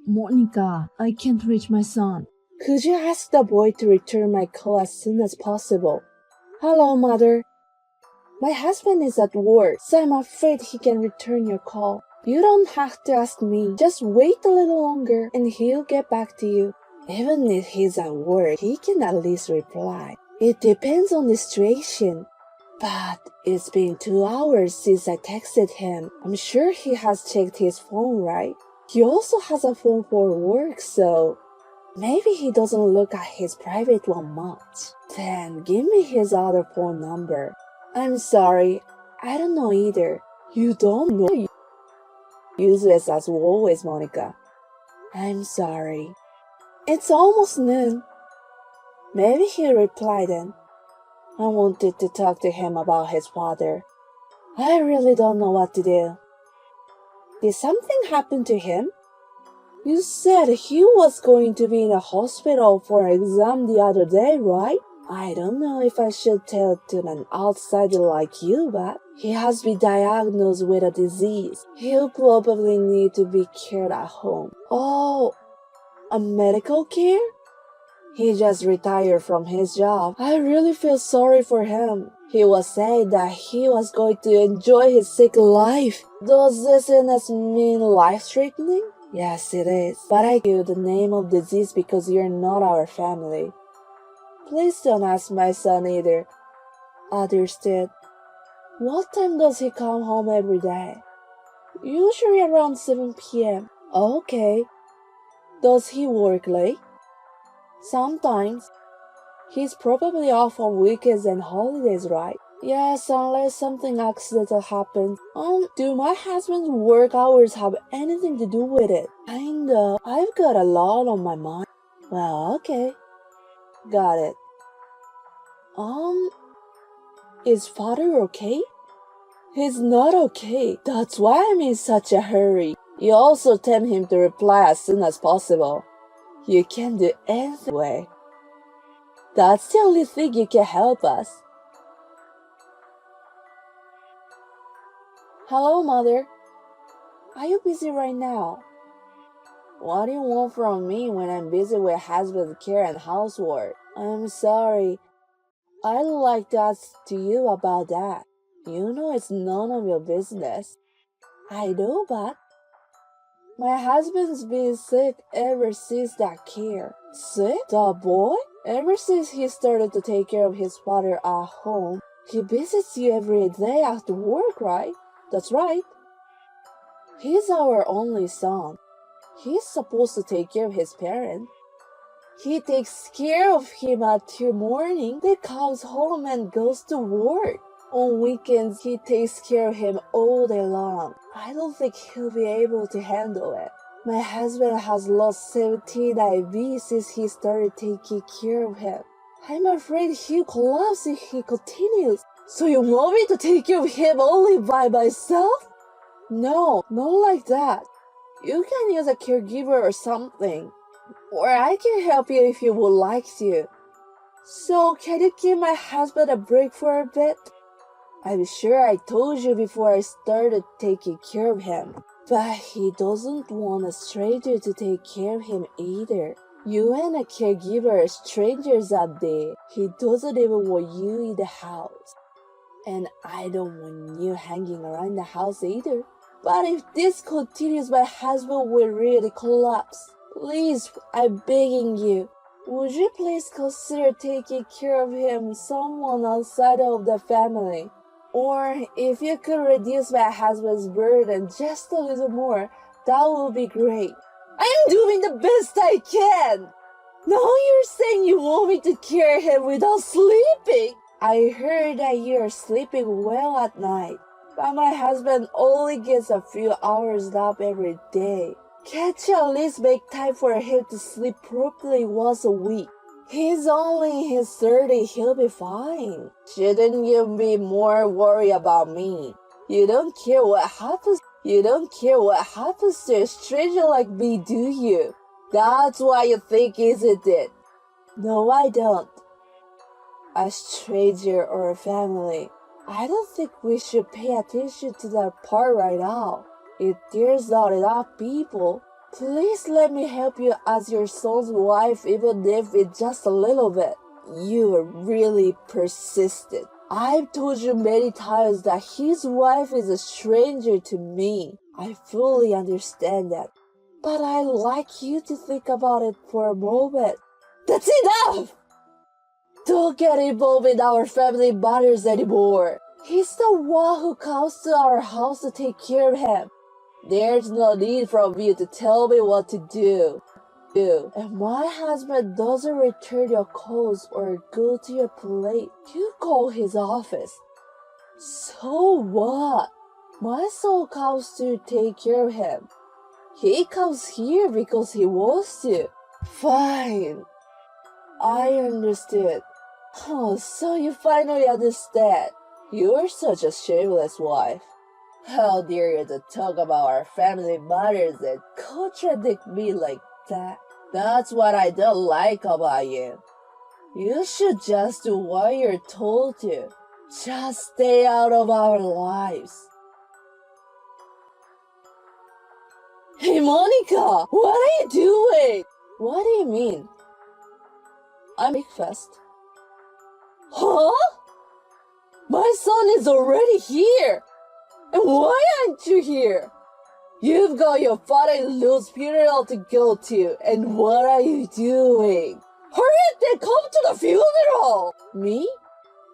Monica, I can't reach my son. Could you ask the boy to return my call as soon as possible? Hello, Mother. My husband is at work, so I'm afraid he can return your call. You don't have to ask me. Just wait a little longer and he'll get back to you. Even if he's at work, he can at least reply. It depends on the situation. But it's been 2 hours since I texted him. I'm sure he has checked his phone, right? He also has a phone for work, so maybe he doesn't look at his private one much. Then give me his other phone number. I'm sorry, I don't know either. You don't know? Useless as always, Monica. I'm sorry. It's almost noon. Maybe he'll reply then. I wanted to talk to him about his father. I really don't know what to do. Did something happen to him? You said he was going to be in a hospital for an exam the other day, right? I don't know if I should tell it to an outsider like you, but he has been diagnosed with a disease. He'll probably need to be cared at home. Oh, a medical care? He just retired from his job. I really feel sorry for him. He was saying that he was going to enjoy his sick life. Does this illness mean life-threatening? Yes, it is. But I give you the name of the disease because you're not our family. Please don't ask my son either. Others did. What time does he come home every day? Usually around 7 p.m. Okay. Does he work late? Sometimes. He's probably off on weekends and holidays, right? Yes, unless something accidental happens. Do my husband's work hours have anything to do with it? Kinda. I've got a lot on my mind. Well, okay. Got it. Is father okay? He's not okay. That's why I'm in such a hurry. You also tell him to reply as soon as possible. You can't do anything anyway. That's the only thing you can help us. Hello, Mother. Are you busy right now? What do you want from me when I'm busy with husband care and housework? I'm sorry. I'd like to ask to you about that. You know it's none of your business. I know, but my husband's been sick ever since that care. Sick? The boy? Ever since he started to take care of his father at home, he visits you every day after work, right? That's right. He's our only son. He's supposed to take care of his parents. He takes care of him until morning, then comes home and goes to work. On weekends, he takes care of him all day long. I don't think he'll be able to handle it. My husband has lost 17 IVs since he started taking care of him. I'm afraid he'll collapse if he continues. So you want me to take care of him only by myself? No, not like that. You can use a caregiver or something. Or I can help you if you would like to. So can you give my husband a break for a bit? I'm sure I told you before I started taking care of him. But he doesn't want a stranger to take care of him either. You and a caregiver are strangers out there. He doesn't even want you in the house. And I don't want you hanging around the house either. But if this continues, my husband will really collapse. Please, I'm begging you. Would you please consider taking care of him, someone outside of the family? Or if you could reduce my husband's burden just a little more, that would be great. I'm doing the best I can! Now you're saying you want me to carry him without sleeping? I heard that you're sleeping well at night, but my husband only gets a few hours nap every day. Can't you at least make time for him to sleep properly once a week? He's only in his 30s, he'll be fine. Shouldn't you be more worried about me? You don't care what happens. You don't care what happens to a stranger like me, do you? That's what you think, isn't it? No, I don't. A stranger or a family. I don't think we should pay attention to that part right now. If there's not enough people, Please let me help you as your son's wife, even if it's just a little bit. You are really persistent. I've told you many times that his wife is a stranger to me. I fully understand that. But I'd like you to think about it for a moment. That's enough! Don't get involved in our family matters anymore. He's the one who comes to our house to take care of him. There's no need for you to tell me what to do. If my husband doesn't return your calls or go to your place, you call his office. So what? My son comes to take care of him. He comes here because he wants to. Fine. I understood. Oh, so you finally understand. You're such a shameless wife. How dare you to talk about our family matters and contradict me like that? That's what I don't like about you. You should just do what you're told to. Just stay out of our lives. Hey, Monica, what are you doing? What do you mean? I'm breakfast. Huh? My son is already here. And why aren't you here? You've got your father-in-law's funeral to go to, and what are you doing? Hurry up and come to the funeral! Me?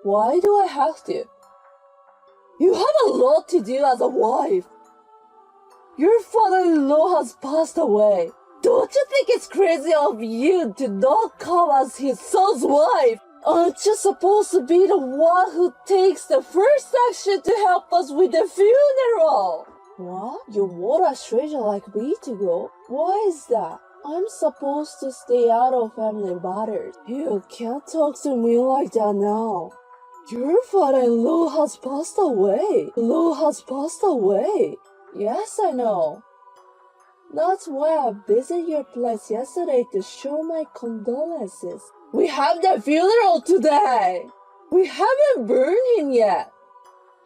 Why do I have to? You have a lot to do as a wife. Your father-in-law has passed away. Don't you think it's crazy of you to not come as his son's wife? Aren't you supposed to be the one who takes the first action to help us with the funeral? What? You want a stranger like me to go? Why is that? I'm supposed to stay out of family matters. You can't talk to me like that now. Your father-in-law has passed away. Yes, I know. That's why I visited your place yesterday to show my condolences. We have the funeral today. We haven't burned him yet.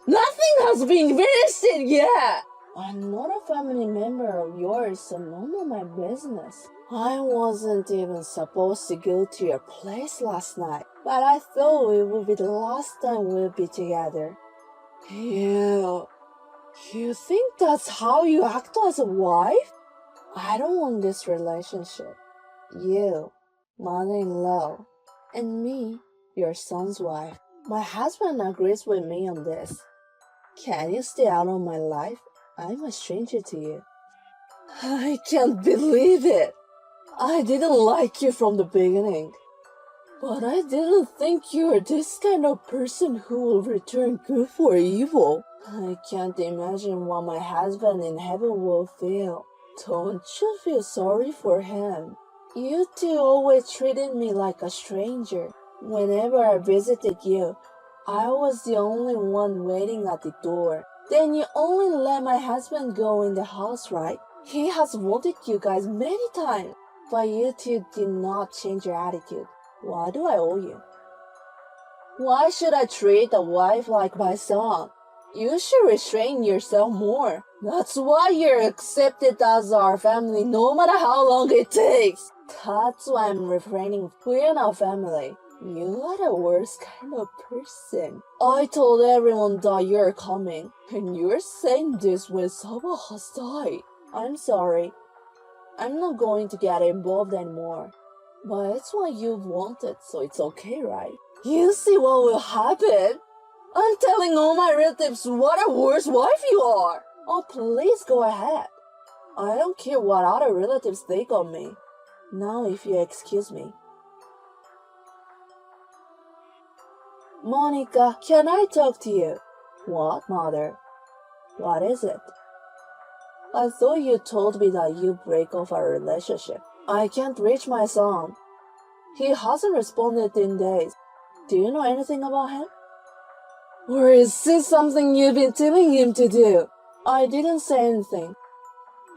Nothing has been finished yet. I'm not a family member of yours, so none of my business. I wasn't even supposed to go to your place last night, but I thought it would be the last time we'd be together. You think that's how you act as a wife? I don't want this relationship. You, mother-in-law, and me, your son's wife. My husband agrees with me on this. Can you stay out of my life? I'm a stranger to you. I can't believe it. I didn't like you from the beginning. But I didn't think you were this kind of person who will return good for evil. I can't imagine what my husband in heaven will feel. Don't you feel sorry for him? You two always treated me like a stranger. Whenever I visited you, I was the only one waiting at the door. Then you only let my husband go in the house, right? He has wanted you guys many times, but you two did not change your attitude. What do I owe you? Why should I treat a wife like my son? You should restrain yourself more. That's why you're accepted as our family no matter how long it takes. That's why I'm refraining. We're not family. You are the worst kind of person. I told everyone that you're coming, and you're saying this when someone has died. I'm sorry. I'm not going to get involved anymore. But it's what you've wanted, so it's okay, right? You see what will happen? I'm telling all my relatives what a worse wife you are. Oh, please go ahead. I don't care what other relatives think of me. Now, if you excuse me. Monica, can I talk to you? What, mother? What is it? I thought you told me that you break off our relationship. I can't reach my son. He hasn't responded in days. Do you know anything about him? Or is this something you've been telling him to do? I didn't say anything.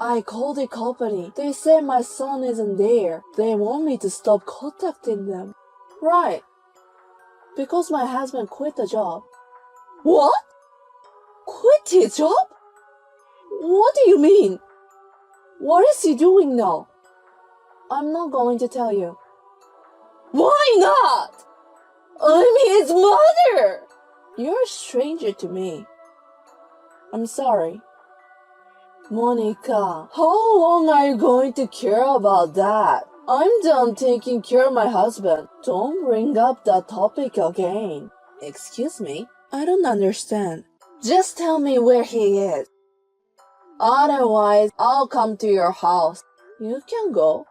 I called the company. They said my son isn't there. They want me to stop contacting them. Right. Because my husband quit the job. What? Quit his job? What do you mean? What is he doing now? I'm not going to tell you. Why not? I'm his mother! You're a stranger to me. I'm sorry. Monica, how long are you going to care about that? I'm done taking care of my husband. Don't bring up that topic again. Excuse me? I don't understand. Just tell me where he is. Otherwise, I'll come to your house. You can go.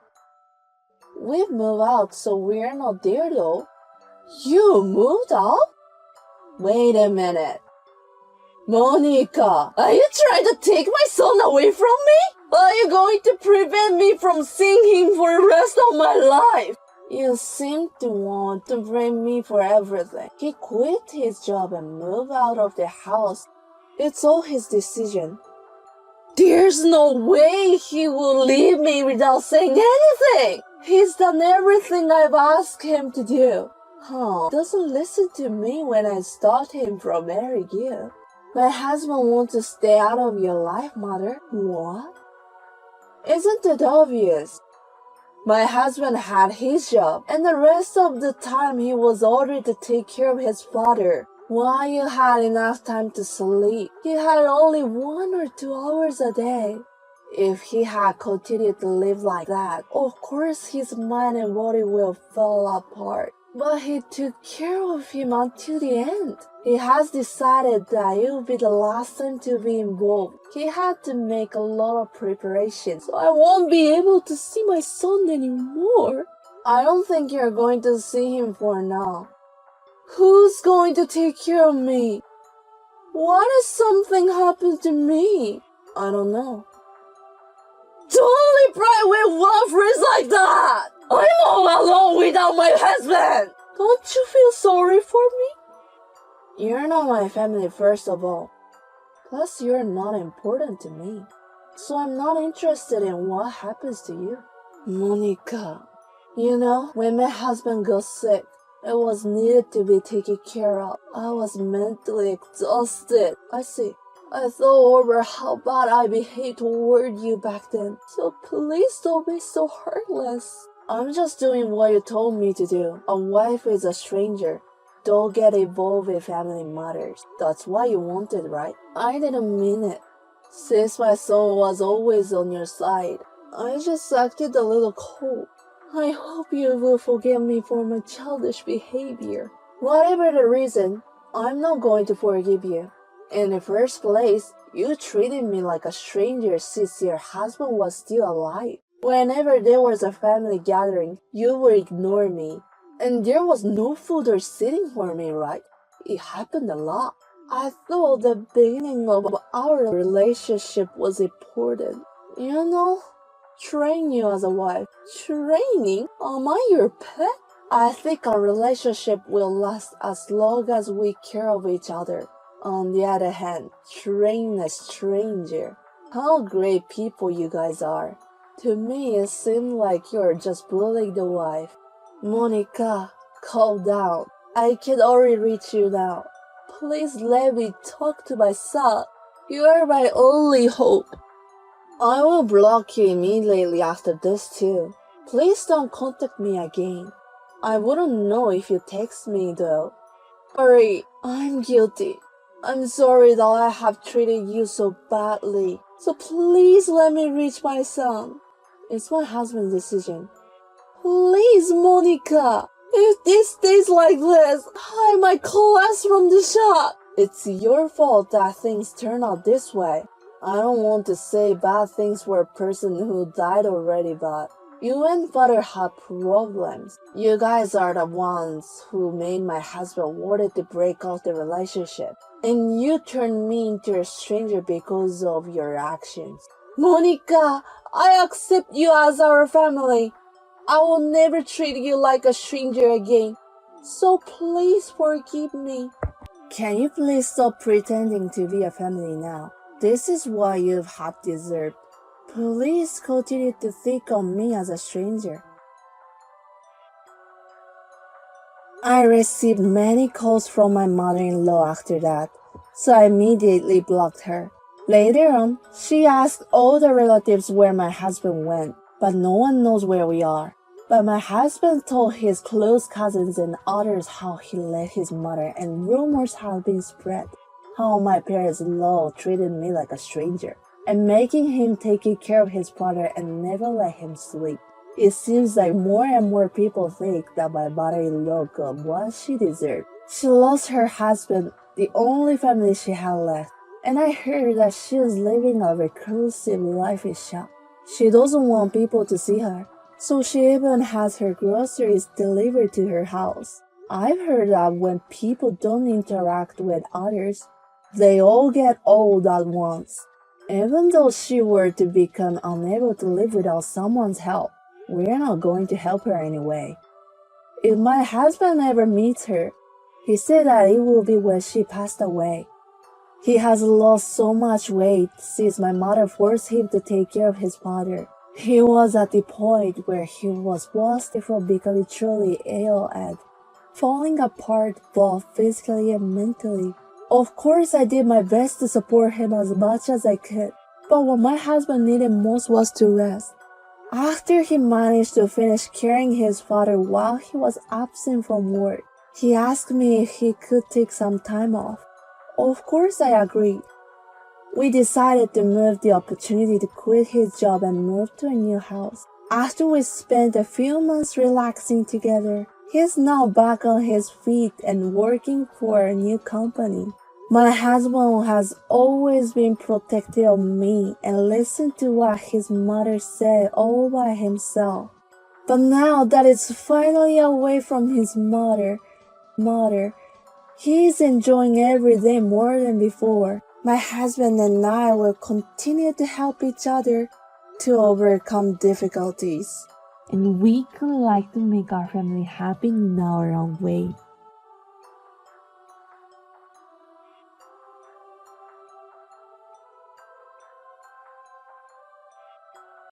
We've moved out, so we're not there though. You moved out? Wait a minute. Monica, are you trying to take my son away from me? Are you going to prevent me from seeing him for the rest of my life? You seem to want to blame me for everything. He quit his job and moved out of the house. It's all his decision. There's no way he will leave me without saying anything. He's done everything I've asked him to do. Doesn't listen to me when I stop him from marrying you. My husband wants to stay out of your life, mother. What? Isn't it obvious? My husband had his job, and the rest of the time he was ordered to take care of his father. While you had enough time to sleep, he had only 1 or 2 hours a day. If he had continued to live like that, of course his mind and body will fall apart. But he took care of him until the end. He has decided that it will be the last time to be involved. He had to make a lot of preparations, so I won't be able to see my son anymore. I don't think you're going to see him for now. Who's going to take care of me? What if something happened to me? I don't know. Don't reply with love words like that! I'm all alone without my husband! Don't you feel sorry for me? You're not my family, first of all. Plus, you're not important to me. So I'm not interested in what happens to you. Monica, you know, when my husband got sick, it was needed to be taken care of. I was mentally exhausted. I see. I thought over how bad I behaved toward you back then. So please don't be so heartless. I'm just doing what you told me to do. A wife is a stranger. Don't get involved with family matters. That's what you wanted, right? I didn't mean it. Since my son was always on your side, I just acted a little cold. I hope you will forgive me for my childish behavior. Whatever the reason, I'm not going to forgive you. In the first place, you treated me like a stranger since your husband was still alive. Whenever there was a family gathering, you would ignore me. And there was no food or sitting for me, right? It happened a lot. I thought the beginning of our relationship was important. You know, train you as a wife. Training? Am I your pet? I think our relationship will last as long as we care of each other. On the other hand, train a stranger. How great people you guys are. To me, it seemed like you're just bullying the wife. Monica, calm down. I can already reach you now. Please let me talk to my son. You are my only hope. I will block you immediately after this too. Please don't contact me again. I wouldn't know if you text me though. Hurry, I'm guilty. I'm sorry that I have treated you so badly. So please let me reach my son. It's my husband's decision. Please, Monica. If this stays like this, I might collapse from the shock. It's your fault that things turn out this way. I don't want to say bad things for a person who died already, but you and father have problems. You guys are the ones who made my husband wanted to break off the relationship. And you turned me into a stranger because of your actions. Monica, I accept you as our family. I will never treat you like a stranger again. So please forgive me. Can you please stop pretending to be a family now? This is what you have deserved. Please continue to think of me as a stranger. I received many calls from my mother-in-law after that, so I immediately blocked her. Later on, she asked all the relatives where my husband went, but no one knows where we are. But my husband told his close cousins and others how he left his mother, and rumors have been spread how my parents-in-law treated me like a stranger, and making him take care of his brother and never let him sleep. It seems like more and more people think that my mother-in-law got what she deserved. She lost her husband, the only family she had left, and I heard that she is living a reclusive life in shock. She doesn't want people to see her, so she even has her groceries delivered to her house. I've heard that when people don't interact with others, they all get old at once. Even though she were to become unable to live without someone's help, we're not going to help her anyway. If my husband ever meets her, he said that it will be when she passed away. He has lost so much weight since my mother forced him to take care of his father. He was at the point where he was busted from becoming truly ill and falling apart both physically and mentally. Of course, I did my best to support him as much as I could, but what my husband needed most was to rest. After he managed to finish caring his father while he was absent from work, he asked me if he could take some time off. Of course, I agreed. We decided to move the opportunity to quit his job and move to a new house. After we spent a few months relaxing together, he's now back on his feet and working for a new company. My husband has always been protective of me and listened to what his mother said all by himself. But now that it's finally away from his mother, he is enjoying every day more than before. My husband and I will continue to help each other to overcome difficulties. And we could like to make our family happy in our own way.